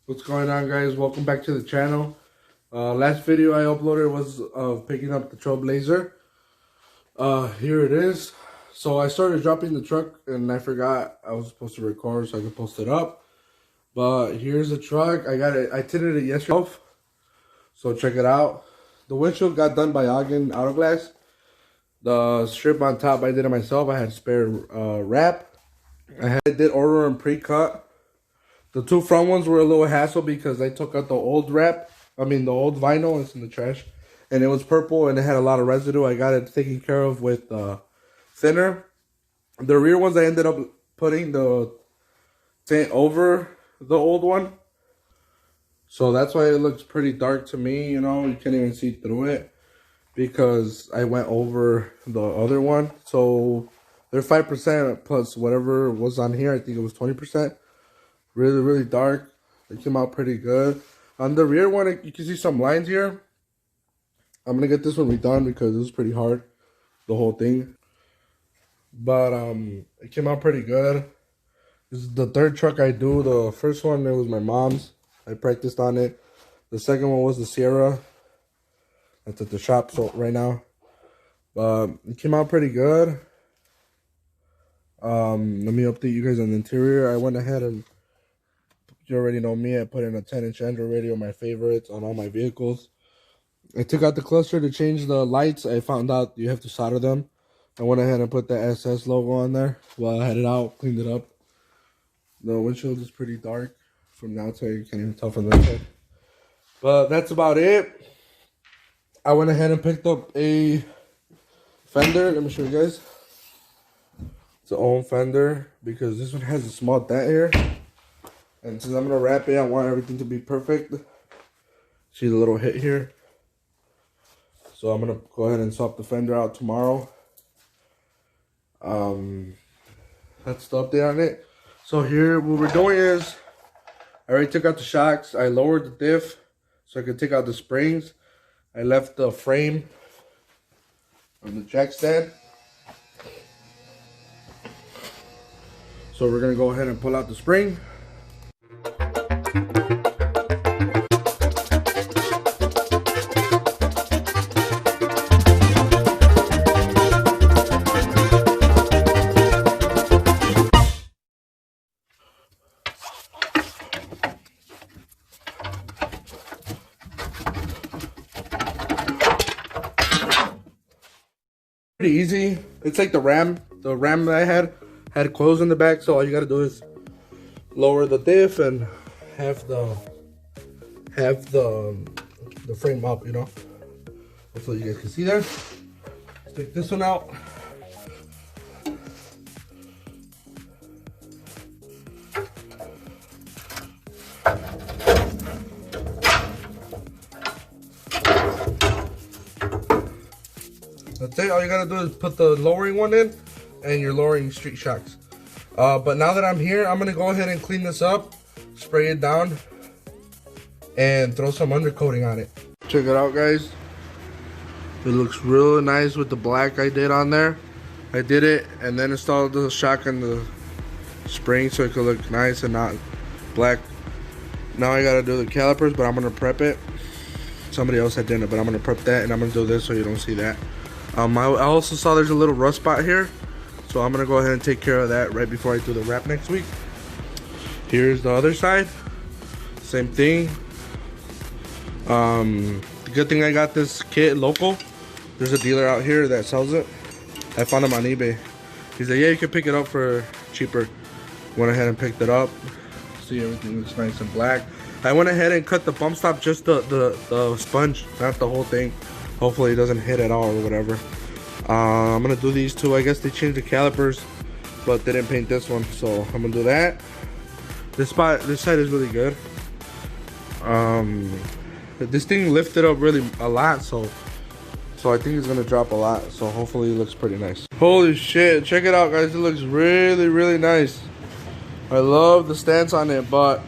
What's going on, guys? Welcome back to the channel. Last video I uploaded was of picking up the Trailblazer. Here it is. So I started dropping the truck and I forgot I was supposed to record so I could post it up. But here's the truck. I tinted it yesterday. So check it out. The windshield got done by Ogden Auto Glass. The strip on top I did it myself. I had spare wrap. I did order them pre-cut. The two front ones were a little hassle because I took out the old wrap. The old vinyl. It's in the trash. And it was purple and it had a lot of residue. I got it taken care of with thinner. The rear ones I ended up putting the tint over the old one. So that's why it looks pretty dark to me, you know. You can't even see through it because I went over the other one. So they're 5% plus whatever was on here. I think it was 20%. Really dark. It came out pretty good. On the rear one, you can see some lines here. I'm gonna get this one redone because it was pretty hard, the whole thing. But it came out pretty good. This is the third truck I do. The first one, it was my mom's. I practiced on it. The second one was the Sierra. That's at the shop right now. But it came out pretty good. Let me update you guys on the interior. I went ahead and, you already know me, I put in a 10-inch Android radio, my favorites, on all my vehicles. I took out the cluster to change the lights. I found out you have to solder them. I went ahead and put the SS logo on there while I had it out, cleaned it up. The windshield is pretty dark from the outside. You can't even tell from the inside. But that's about it. I went ahead and picked up a fender. Let me show you guys. It's an old fender because this one has a small dent here. And since I'm going to wrap it, I want everything to be perfect. See the little hit here? So I'm going to go ahead and swap the fender out tomorrow. That's the update on it. So here, what we're doing is, I already took out the shocks. I lowered the diff so I could take out the springs. I left the frame on the jack stand. So we're going to go ahead and pull out the spring. Pretty easy. It's like the ram that I had coils in the back, so all you gotta do is lower the diff and have the frame up, you know. Hopefully you guys can see there. Let's take this one out. That's it. All you gotta do is put the lowering one in and you're lowering street shocks. But now that I'm here, I'm gonna go ahead and clean this up, spray it down, and throw some undercoating on it. Check it out, guys. It looks really nice with the black I did on there. I did it and then installed the shock and the spring so it could look nice and not black. Now I gotta do the calipers, but I'm gonna prep it. Somebody else had done it, but I'm gonna prep that and I'm gonna do this so you don't see that. I also saw there's a little rust spot here, so I'm gonna go ahead and take care of that right before I do the wrap next week. Here's the other side, same thing. The good thing I got this kit local. There's a dealer out here that sells it. I found him on eBay. He said, yeah, you can pick it up for cheaper. Went ahead and picked it up. See, everything looks nice and black. I went ahead and cut the bump stop, just the sponge, not the whole thing. Hopefully it doesn't hit at all or whatever. I'm gonna do these two. I guess they changed the calipers, but they didn't paint this one, so I'm gonna do that. This side is really good. This thing lifted up really a lot, so I think it's gonna drop a lot. So hopefully it looks pretty nice. Holy shit! Check it out, guys. It looks really nice. I love the stance on it, but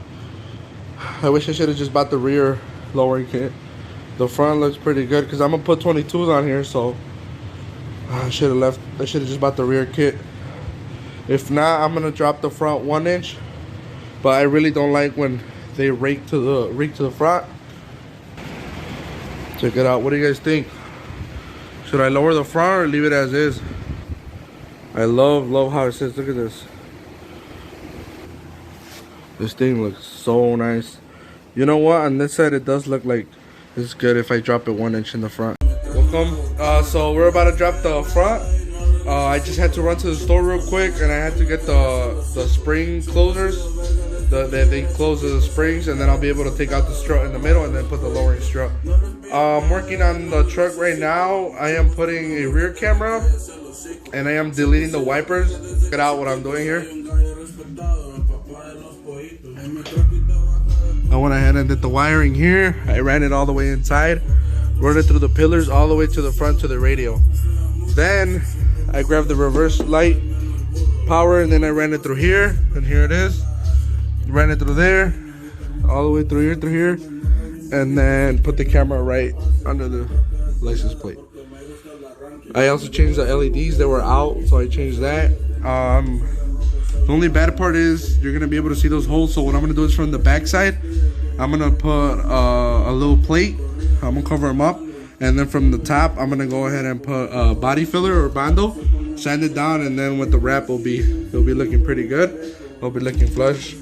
I wish I should have just bought the rear lowering kit. The front looks pretty good because I'm gonna put 22s on here, so I should have just bought the rear kit. If not, I'm gonna drop the front 1 inch. But I really don't like when they rake to the front. Check it out. What do you guys think? Should I lower the front or leave it as is? I love how it sits. Look at this. This thing looks so nice. You know what? On this side, it does look like it's good if I drop it 1 inch in the front. Welcome. So we're about to drop the front. I just had to run to the store real quick, and I had to get the spring closers. They close the springs, and then I'll be able to take out the strut in the middle and then put the lowering strut. I'm working on the truck right now. I am putting a rear camera, and I am deleting the wipers. Check out what I'm doing here. I went ahead and did the wiring here. I ran it all the way inside, run it through the pillars all the way to the front to the radio. Then I grabbed the reverse light power, and then I ran it through here, and here it is. Ran it through there, all the way through here, and then put the camera right under the license plate. I also changed the LEDs that were out, so I changed that. The only bad part is you're gonna be able to see those holes. So what I'm gonna do is from the back side, I'm gonna put a little plate. I'm gonna cover them up, and then from the top, I'm gonna go ahead and put a body filler or bando, sand it down, and then with the wrap, it'll be looking pretty good. It'll be looking flush.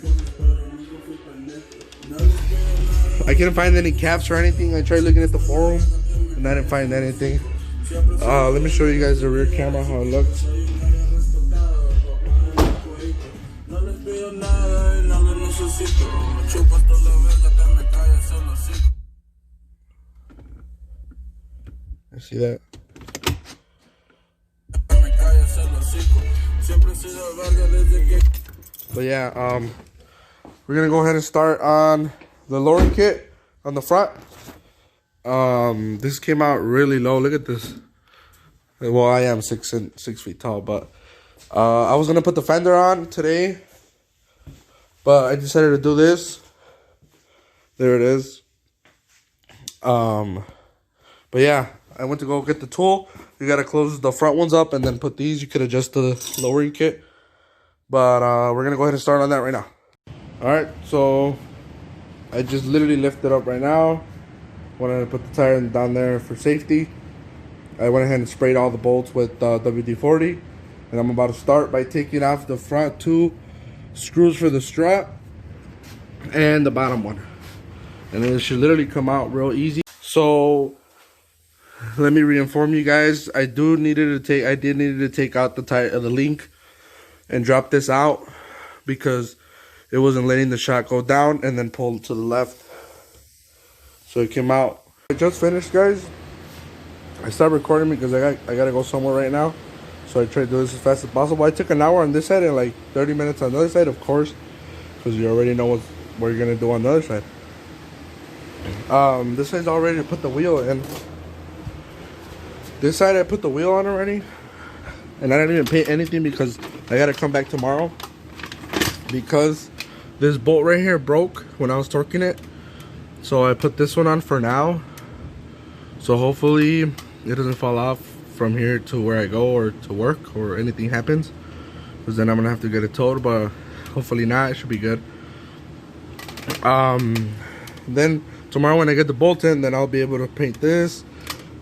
I couldn't find any caps or anything. I tried looking at the forum, and I didn't find anything. Let me show you guys the rear camera, how it looks. I see that. But yeah, we're gonna go ahead and start on the lowering kit on the front. This came out really low. Look at this. Well, I am 6 feet tall, but I was gonna put the fender on today, but I decided to do this. There it is. But yeah, I went to go get the tool. You gotta close the front ones up and then put these. You could adjust the lowering kit, but we're gonna go ahead and start on that right now. All right, so I just literally lifted up right now. Wanted to put the tire down there for safety. I went ahead and sprayed all the bolts with WD-40, and I'm about to start by taking off the front 2 screws for the strut and the bottom one, and then it should literally come out real easy. So let me reinform you guys. I did need to take out the tire, the link, and drop this out because it wasn't letting the shot go down and then pull to the left. So it came out. I just finished, guys. I stopped recording because I gotta go somewhere right now. So I tried to do this as fast as possible. I took an hour on this side and like 30 minutes on the other side, of course, because you already know what you're gonna do on the other side. This side's all ready to put the wheel in. This side I put the wheel on already, and I didn't even paint anything because I gotta come back tomorrow because this bolt right here broke when I was torquing it. So I put this one on for now. So hopefully it doesn't fall off from here to where I go or to work or anything happens, because then I'm gonna have to get it towed, but hopefully not. It should be good. Then tomorrow when I get the bolt in, then I'll be able to paint this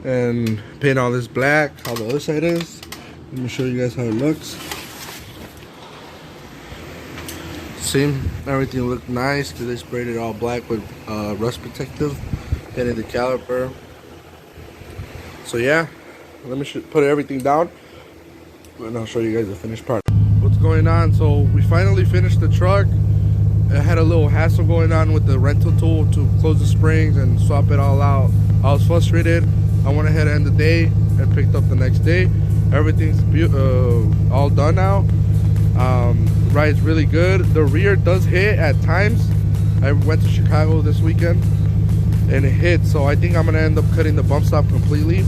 and paint all this black, how the other side is. Let me show you guys how it looks. See, everything looked nice. They sprayed it all black with rust protective, painted the caliper. So yeah, let me put everything down and I'll show you guys the finished part. What's going on? So we finally finished the truck. I had a little hassle going on with the rental tool to close the springs and swap it all out. I was frustrated. I went ahead and ended the day and picked up the next day. Everything's all done now. The ride's really good. The rear does hit at times. I went to Chicago this weekend and it hit, so I think I'm gonna end up cutting the bump stop completely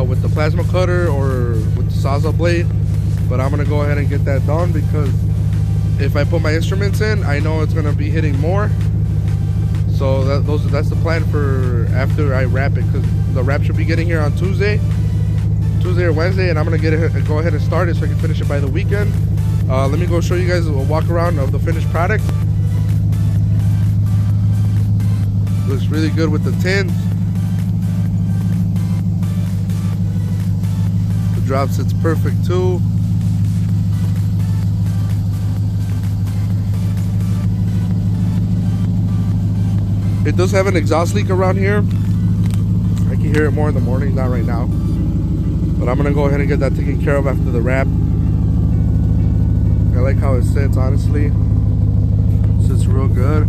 with the plasma cutter or with the Sawzall blade. But I'm gonna go ahead and get that done because if I put my instruments in, I know it's gonna be hitting more. So that's the plan for after I wrap it, because the wrap should be getting here on Tuesday or Wednesday, and I'm gonna go ahead and start it so I can finish it by the weekend. Let me go show you guys a walk around of the finished product. It's really good with the tint. The drop sits perfect too. It does have an exhaust leak around here. I can hear it more in the morning, not right now. But I'm gonna go ahead and get that taken care of after the wrap. I like how it sits, honestly. It sits real good.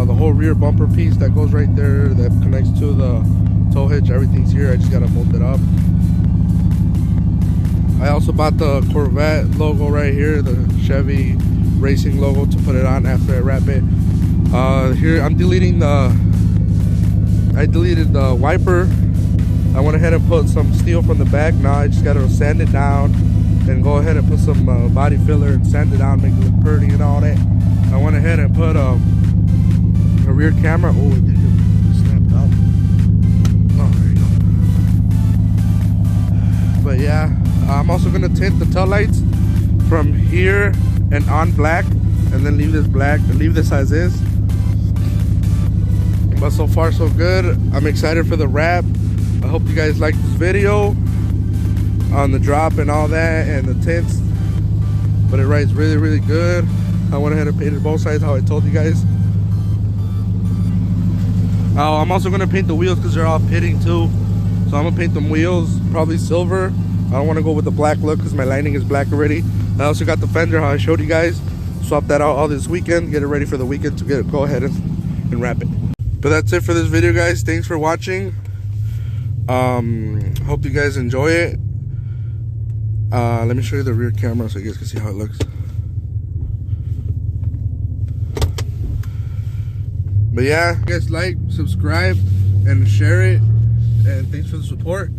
The whole rear bumper piece that goes right there, that connects to the tow hitch, everything's here. I just gotta bolt it up. I also bought the Corvette logo right here, the Chevy racing logo, to put it on after I wrap it. Here I'm deleting I deleted the wiper. I went ahead and put some steel from the back. Now I just gotta sand it down and go ahead and put some body filler and sand it down, make it look pretty and all that. I went ahead and put a rear camera. Oh, it didn't snap out. Oh, there you go. But yeah, I'm also gonna tint the tail lights from here and on black, and then leave this black, leave this as is. But so far so good. I'm excited for the wrap. I hope you guys like this video on the drop and all that and the tints. But it rides really, really good. I went ahead and painted both sides how I told you guys. Oh, I'm also gonna paint the wheels because they're all pitting too. So I'm gonna paint them wheels, probably silver. I don't want to go with the black look because my lining is black already. I also got the fender how I showed you guys. Swap that out all this weekend. Get it ready for the weekend to go ahead and wrap it. But that's it for this video, guys. Thanks for watching. Hope you guys enjoy it. Let me show you the rear camera so you guys can see how it looks. But yeah, guys, like, subscribe, and share it. And thanks for the support.